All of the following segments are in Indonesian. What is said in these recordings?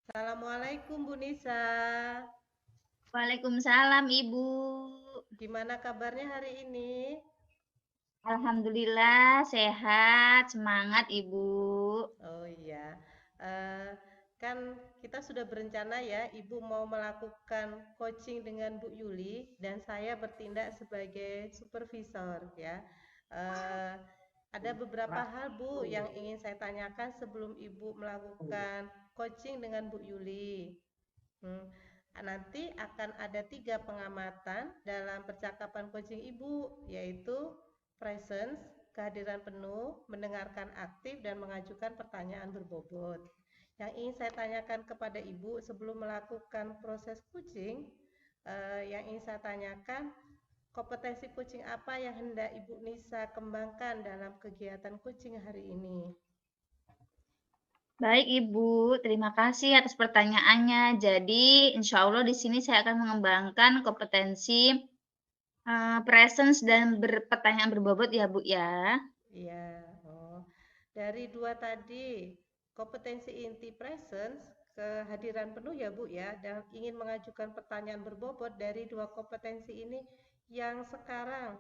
Assalamualaikum Bu Nisa. Waalaikumsalam Ibu. Gimana kabarnya hari ini? Alhamdulillah sehat, semangat Ibu. Oh iya, Eh, kan kita sudah berencana ya, Ibu mau melakukan coaching dengan Bu Yuli dan saya bertindak sebagai supervisor ya. Eh, ada beberapa hal Bu yang ingin saya tanyakan sebelum Ibu melakukan coaching dengan Bu Yuli. Hmm, Nanti akan ada 3 pengamatan dalam percakapan coaching Ibu, yaitu presence, kehadiran penuh, mendengarkan aktif, dan mengajukan pertanyaan berbobot. Yang ingin saya tanyakan kepada Ibu sebelum melakukan proses coaching, yang ingin saya tanyakan, kompetensi coaching apa yang hendak Ibu Nisa kembangkan dalam kegiatan coaching hari ini? Baik Ibu, terima kasih atas pertanyaannya. Jadi, insya Allah di sini saya akan mengembangkan kompetensi presence dan pertanyaan berbobot ya Bu ya. Iya, oh. Dari dua tadi, kompetensi inti presence, kehadiran penuh ya Bu ya, dan ingin mengajukan pertanyaan berbobot dari dua kompetensi ini yang sekarang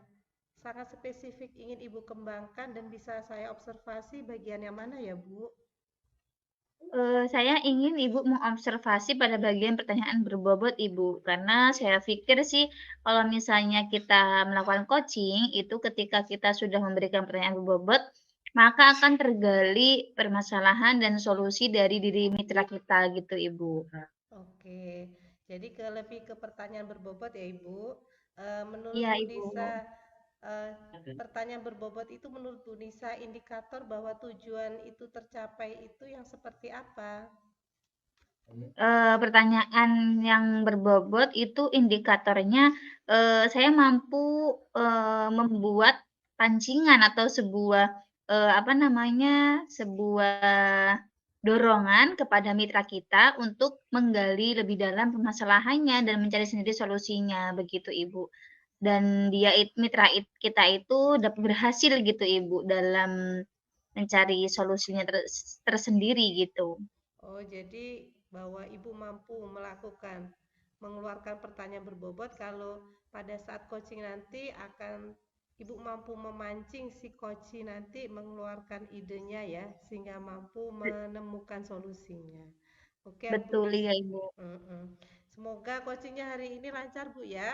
sangat spesifik ingin Ibu kembangkan dan bisa saya observasi bagian yang mana ya Bu? Saya ingin Ibu mengobservasi pada bagian pertanyaan berbobot Ibu, karena saya pikir sih kalau misalnya kita melakukan coaching, itu ketika kita sudah memberikan pertanyaan berbobot, maka akan tergali permasalahan dan solusi dari diri mitra kita gitu Ibu. Oke, jadi lebih ke pertanyaan berbobot ya Ibu. Menurut Iya Bu Ibu. Nisa, eh, pertanyaan berbobot itu menurut Bu Nisa indikator bahwa tujuan itu tercapai itu yang seperti apa? Pertanyaan yang berbobot itu indikatornya, saya mampu, membuat pancingan atau sebuah, apa namanya, sebuah dorongan kepada mitra kita untuk menggali lebih dalam permasalahannya dan mencari sendiri solusinya, begitu, Ibu. Dan mitra kita itu dapat berhasil gitu, Ibu, dalam mencari solusinya tersendiri gitu. Oh, jadi bahwa Ibu mampu mengeluarkan pertanyaan berbobot kalau pada saat coaching nanti akan Ibu mampu memancing si coaching nanti mengeluarkan idenya ya, sehingga mampu menemukan solusinya. Oke, Bu Betul, Nis. ya Ibu. Mm-mm. Semoga coachingnya hari ini lancar, Bu ya.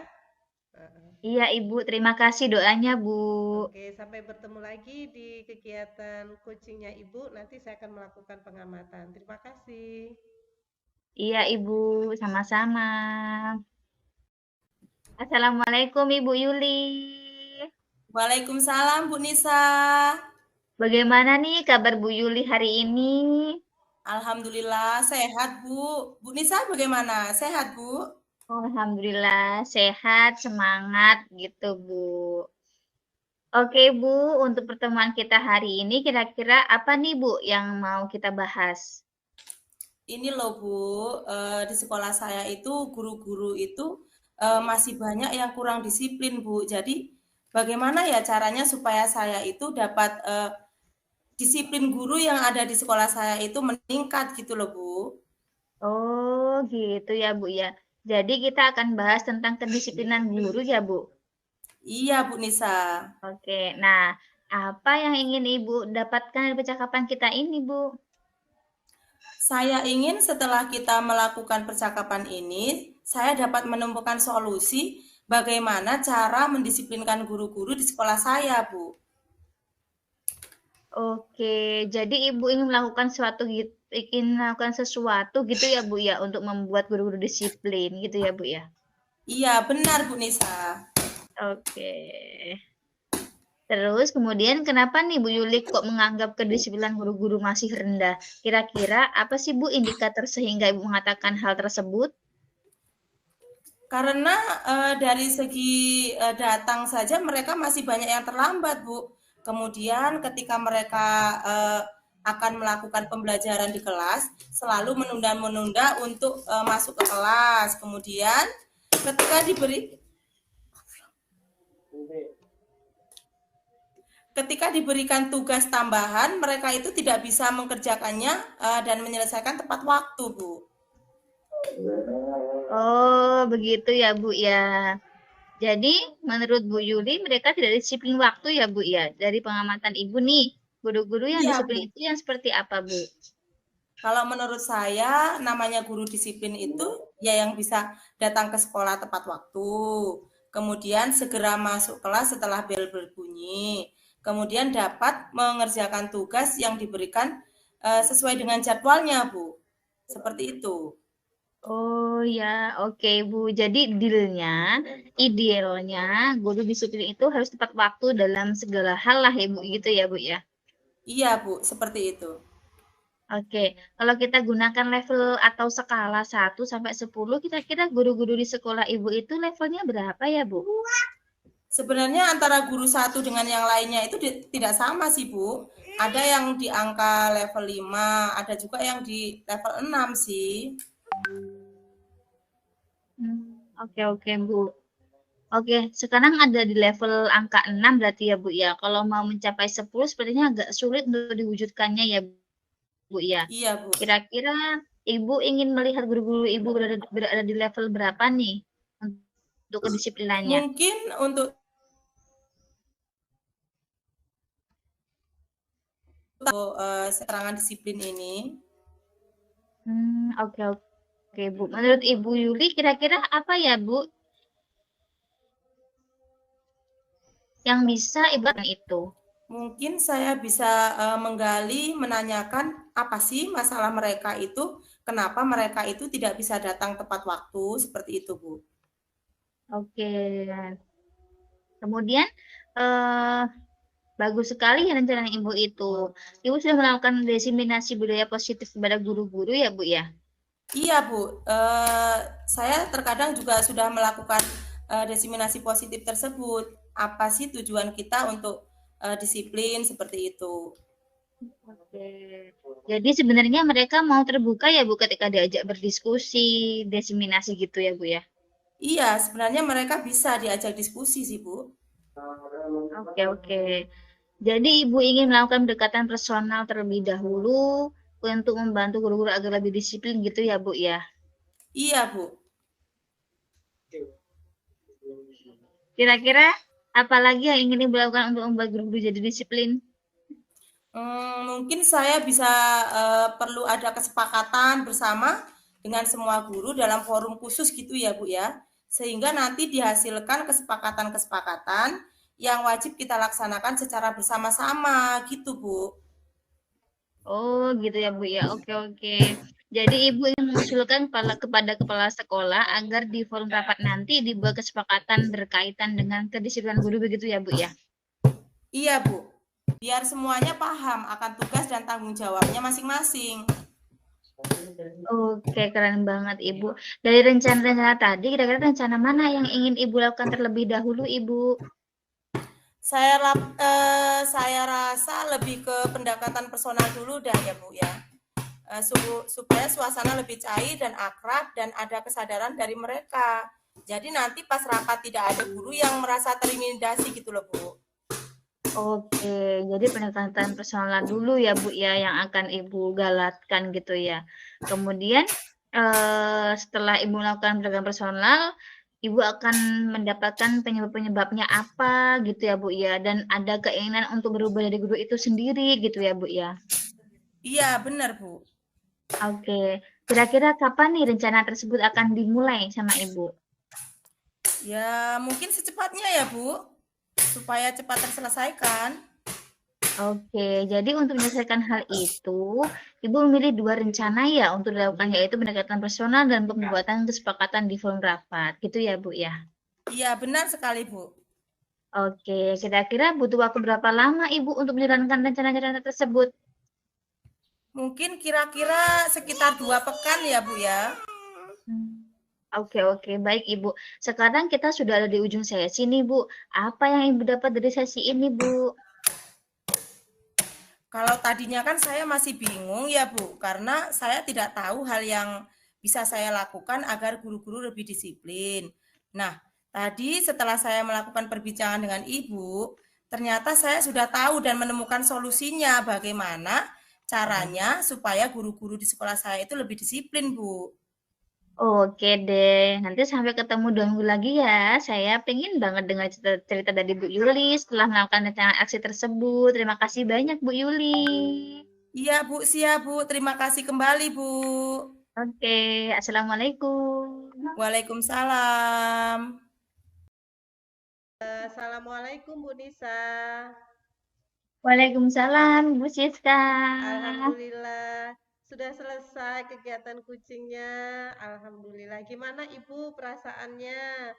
Heeh. Iya, Ibu. Terima kasih doanya, Bu. Oke, sampai bertemu lagi di kegiatan coachingnya Ibu. Nanti saya akan melakukan pengamatan. Terima kasih. Iya, Ibu. Sama-sama. Assalamualaikum, Ibu Yuli. Waalaikumsalam Bu Nisa. Bagaimana nih kabar Bu Yuli hari ini? Alhamdulillah sehat Bu. Bu Nisa bagaimana? Sehat Bu? Alhamdulillah, sehat, semangat gitu, Bu. Oke, Bu. Untuk pertemuan kita hari ini, kira-kira apa nih, Bu, yang mau kita bahas? Ini loh Bu, di sekolah saya itu guru-guru itu masih banyak yang kurang disiplin Bu. Jadi bagaimana ya caranya supaya saya itu dapat disiplin guru yang ada di sekolah saya itu meningkat gitu loh Bu. Oh, gitu ya, Bu, ya. Jadi kita akan bahas tentang kedisiplinan guru ya, Bu. Iya Bu Nisa. Oke, nah apa yang ingin Ibu dapatkan dari percakapan kita ini, Bu? Saya ingin setelah kita melakukan percakapan ini, saya dapat menemukan solusi bagaimana cara mendisiplinkan guru-guru di sekolah saya, Bu. Oke, jadi Ibu ingin melakukan sesuatu gitu ya, Bu ya, untuk membuat guru-guru disiplin gitu ya, Bu ya. Iya, benar, Bu Nisa. Oke. Terus kemudian kenapa nih Bu Yuli kok menganggap kedisiplinan guru-guru masih rendah? Kira-kira apa sih Bu indikator sehingga Ibu mengatakan hal tersebut? Karena dari segi datang saja mereka masih banyak yang terlambat, Bu. Kemudian ketika mereka akan melakukan pembelajaran di kelas, selalu menunda-menunda untuk masuk ke kelas. Kemudian ketika diberikan tugas tambahan, mereka itu tidak bisa mengerjakannya dan menyelesaikan tepat waktu, Bu. Oh, begitu ya, Bu ya. Jadi, menurut Bu Yuli, mereka tidak disiplin waktu ya, Bu ya. Dari pengamatan Ibu nih, guru-guru yang Iya, disiplin Bu. itu yang seperti apa, Bu? Kalau menurut saya, namanya guru disiplin itu ya yang bisa datang ke sekolah tepat waktu, kemudian segera masuk kelas setelah bel berbunyi, kemudian dapat mengerjakan tugas yang diberikan sesuai dengan jadwalnya, Bu. Seperti itu. Oh ya, oke Bu. Jadi dealnya, idealnya guru disiplin itu harus tepat waktu dalam segala hal lah ya Bu, gitu ya Bu ya. Iya, Bu, seperti itu. Oke, kalau kita gunakan level atau skala 1 sampai 10, kira-kira guru-guru di sekolah Ibu itu levelnya berapa ya Bu? Sebenarnya antara guru satu dengan yang lainnya itu tidak sama sih, Bu. Ada yang di angka level 5, ada juga yang di level 6 sih. Oke oke Bu. Oke, sekarang ada di level angka 6 berarti ya Bu ya. Kalau mau mencapai 10 sepertinya agak sulit untuk diwujudkannya ya Bu ya. Iya, Bu. Kira-kira Ibu ingin melihat guru-guru Ibu berada di level berapa nih untuk kedisiplinannya? Mungkin untuk serangan disiplin ini, Oke oke Bu. Menurut Ibu Yuli kira-kira apa ya Bu yang bisa Ibu lakukan itu? mungkin saya bisa menggali, menanyakan apa sih masalah mereka itu, kenapa mereka itu tidak bisa datang tepat waktu, seperti itu, Bu. Oke. Kemudian eh, bagus sekali ya rencana Ibu itu. Ibu sudah melakukan diseminasi budaya positif kepada guru-guru ya Bu ya? Iya, Bu. Saya terkadang juga sudah melakukan diseminasi positif tersebut. Apa sih tujuan kita untuk disiplin seperti itu? Oke. Jadi sebenarnya mereka mau terbuka ya Bu ketika diajak berdiskusi, diseminasi gitu ya Bu ya? Iya, sebenarnya mereka bisa diajak diskusi sih, Bu. Oke, oke. Jadi Ibu ingin melakukan pendekatan personal terlebih dahulu untuk membantu guru-guru agar lebih disiplin gitu ya Bu ya? Iya, Bu. Kira-kira apa lagi yang ingin Ibu lakukan untuk membuat guru-guru jadi disiplin? Mungkin saya bisa perlu ada kesepakatan bersama dengan semua guru dalam forum khusus gitu ya, Bu ya. Sehingga nanti dihasilkan kesepakatan-kesepakatan yang wajib kita laksanakan secara bersama-sama gitu, Bu. Oh gitu ya Bu ya, oke oke. Jadi Ibu ingin mengusulkan kepada kepala sekolah agar di forum rapat nanti dibuat kesepakatan berkaitan dengan kedisiplinan guru begitu ya Bu ya? Iya, Bu. Biar semuanya paham akan tugas dan tanggung jawabnya masing-masing. Oke, keren banget Ibu. Dari rencana-rencana tadi, kira-kira rencana mana yang ingin Ibu lakukan terlebih dahulu Ibu? Saya rasa lebih ke pendekatan personal dulu dah ya, Bu ya. Supaya suasana lebih cair dan akrab dan ada kesadaran dari mereka. Jadi nanti pas rapat tidak ada guru yang merasa terintimidasi gitu loh, Bu. Oke, jadi pendekatan personal dulu ya Bu ya yang akan Ibu galatkan gitu ya. Kemudian setelah Ibu melakukan pendekatan personal, Ibu akan mendapatkan penyebab-penyebabnya apa gitu ya Bu ya, dan ada keinginan untuk berubah dari guru itu sendiri gitu ya Bu ya. Iya, benar, Bu. Oke, kira-kira kapan nih rencana tersebut akan dimulai sama Ibu? Ya, mungkin secepatnya ya, Bu, supaya cepat terselesaikan. Oke, jadi untuk menyelesaikan hal itu, Ibu memilih 2 rencana ya untuk dilakukan, yaitu pendekatan personal dan pembuatan kesepakatan di forum rapat, gitu ya Bu ya? Iya, benar sekali, Bu. Oke, kira-kira butuh waktu berapa lama Ibu untuk menjalankan rencana-rencana tersebut? Mungkin kira-kira sekitar 2 pekan ya, Bu ya. Oke, oke, baik Ibu. Sekarang kita sudah ada di ujung sesi nih Bu. Apa yang Ibu dapat dari sesi ini Bu? Kalau tadinya kan saya masih bingung ya, Bu, karena saya tidak tahu hal yang bisa saya lakukan agar guru-guru lebih disiplin. Nah, tadi setelah saya melakukan perbincangan dengan Ibu, ternyata saya sudah tahu dan menemukan solusinya bagaimana caranya supaya guru-guru di sekolah saya itu lebih disiplin, Bu. Oke deh, nanti sampai ketemu 2 minggu lagi ya. Saya pengen banget dengar cerita dari Bu Yuli setelah melakukan rencana aksi tersebut. Terima kasih banyak Bu Yuli. Iya, Bu, siap, Bu. Terima kasih kembali, Bu. Oke, Assalamualaikum. Waalaikumsalam. Assalamualaikum Bu Nisa. Waalaikumsalam Bu Siska. Alhamdulillah sudah selesai kegiatan kucingnya. Alhamdulillah. Gimana Ibu perasaannya?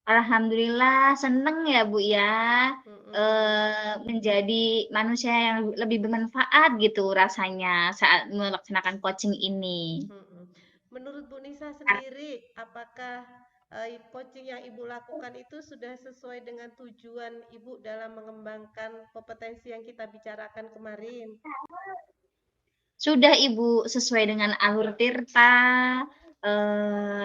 Alhamdulillah seneng ya Bu ya, Mm-mm. menjadi manusia yang lebih bermanfaat gitu rasanya saat melaksanakan coaching ini. Mm-mm. Menurut Bu Nisa sendiri, apakah coaching yang Ibu lakukan itu sudah sesuai dengan tujuan Ibu dalam mengembangkan kompetensi yang kita bicarakan kemarin? Sudah Ibu, sesuai dengan alur tirta,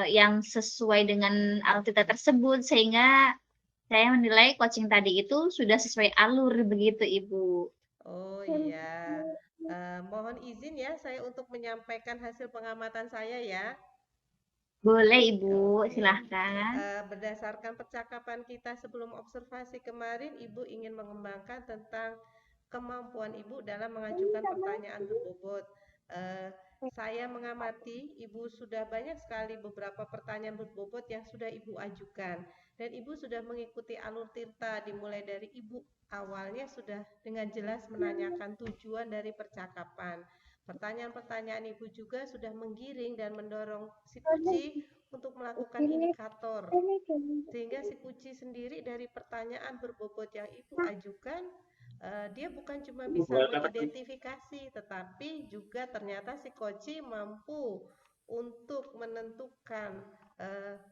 yang sesuai dengan alur tirta tersebut, sehingga saya menilai coaching tadi itu sudah sesuai alur begitu Ibu. Oh iya. Mohon izin ya saya untuk menyampaikan hasil pengamatan saya ya. Boleh Ibu, Oke. silahkan. Berdasarkan percakapan kita sebelum observasi kemarin, Ibu ingin mengembangkan tentang kemampuan Ibu dalam mengajukan pertanyaan berbobot. Eh, saya mengamati Ibu sudah banyak sekali beberapa pertanyaan berbobot yang sudah Ibu ajukan, dan Ibu sudah mengikuti alur tirta dimulai dari Ibu awalnya sudah dengan jelas menanyakan tujuan dari percakapan. Pertanyaan-pertanyaan Ibu juga sudah menggiring dan mendorong si kuci untuk melakukan indikator, sehingga si kuci sendiri dari pertanyaan berbobot yang Ibu ajukan, dia bukan cuma bisa mengidentifikasi, tetapi juga ternyata si kuci mampu untuk menentukan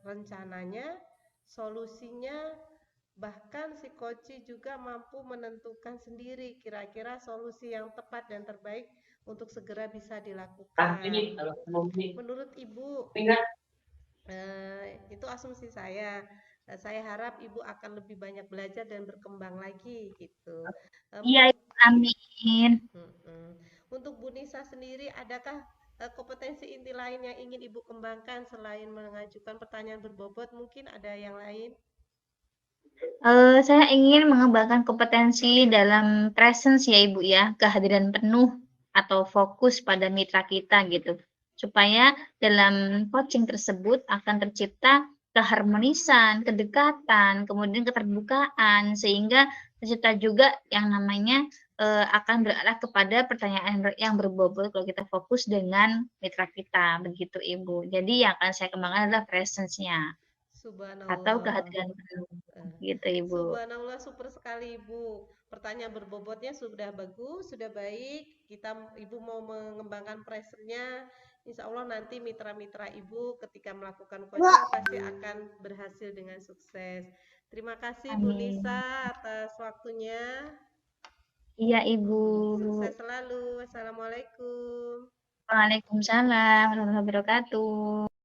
rencananya, solusinya, bahkan si koci juga mampu menentukan sendiri kira-kira solusi yang tepat dan terbaik untuk segera bisa dilakukan. Menurut Ibu, itu asumsi saya. Saya harap Ibu akan lebih banyak belajar dan berkembang lagi gitu. Iya, Menurut Ibu, amin. Untuk Bu Nisa sendiri, adakah kompetensi inti lain yang ingin Ibu kembangkan selain mengajukan pertanyaan berbobot? Mungkin ada yang lain? Saya ingin mengembangkan kompetensi dalam presence ya Ibu ya, kehadiran penuh atau fokus pada mitra kita gitu. Supaya dalam coaching tersebut akan tercipta keharmonisan, kedekatan, kemudian keterbukaan, sehingga tercipta juga yang namanya akan berarah kepada pertanyaan yang berbobot kalau kita fokus dengan mitra kita, begitu Ibu. Jadi yang akan saya kembangkan adalah presence-nya atau Subhanallah. kehadiran penuh, Eh, gitu Ibu. Subhanallah, super sekali Ibu. Pertanyaan berbobotnya sudah bagus, sudah baik. Ibu mau mengembangkan pressernya. Insya Allah nanti mitra-mitra Ibu ketika melakukan coaching pasti akan berhasil dengan sukses. Terima kasih Bu Nisa Amin. atas waktunya. Iya, Ibu. Sukses selalu. Assalamualaikum. Waalaikumsalam warahmatullahi wabarakatuh.